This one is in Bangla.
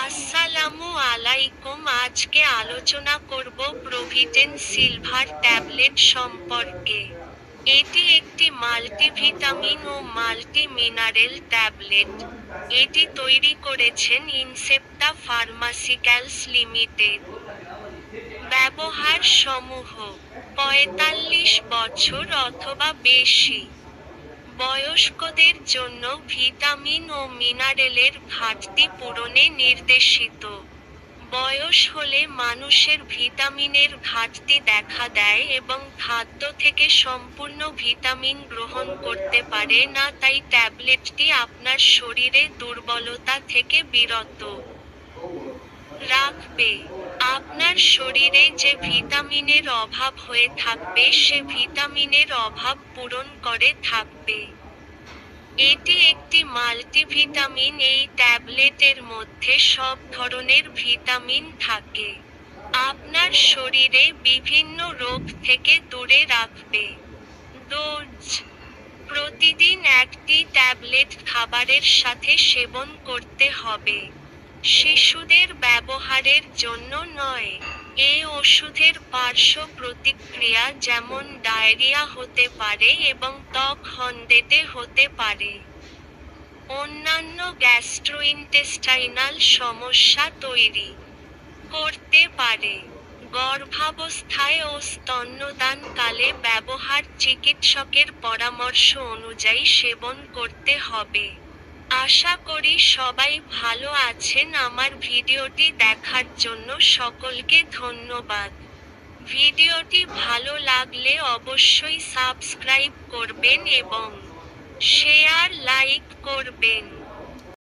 আসসালামু আলাইকুম। আজকে আলোচনা করব প্রোভিটেন সিলভার ট্যাবলেট সম্পর্কে। এটি একটি মাল্টিভিটামিন ও মাল্টি মিনারেল ট্যাবলেট। এটি তৈরি করেছেন ইনসেপ্টা ফার্মাসিক্যালস লিমিটেড। ব্যবহার সমূহ: ৪৫ বছর অথবা বেশি বয়স্কদের জন্য ভিটামিন ও মিনারেলের ঘাটতি পূরণে নির্দেশিত। বয়স হলে মানুষের ভিটামিনের ঘাটতি দেখা দেয় এবং খাদ্য থেকে সম্পূর্ণ ভিটামিন গ্রহণ করতে পারে না, তাই ট্যাবলেটটি আপনার শরীরে দুর্বলতা থেকে বিরত রাখবে। আপনার শরীরে যে ভিটামিনের অভাব হয়ে থাকবে সে ভিটামিনের অভাব পূরণ করে থাকবে। এটি একটি মাল্টিভিটামিন। এই ট্যাবলেটের মধ্যে সব ধরনের ভিটামিন থাকে। আপনার শরীরে বিভিন্ন রোগ থেকে দূরে রাখবে। ডোজ: প্রতিদিন একটি ট্যাবলেট খাবারের সাথে সেবন করতে হবে। শিশুদের ব্যবহারের জন্য নয়। এই ওষুধের পার্শ্ব প্রতিক্রিয়া যেমন ডায়রিয়া হতে পারে এবং ত্বক হলদেটে হতে পারে। অন্যান্য গ্যাস্ট্রোইন্টেস্টাইনাল সমস্যা তৈরি করতে পারে। গর্ভাবস্থায় ও স্তন্যদানকালে ব্যবহার চিকিৎসকের পরামর্শ অনুযায়ী সেবন করতে হবে। আশা করি সবাই ভালো আছেন। আমার ভিডিওটি দেখার জন্য সকলকে ধন্যবাদ। ভিডিওটি ভালো লাগলে অবশ্যই সাবস্ক্রাইব করবেন এবং শেয়ার লাইক করবেন।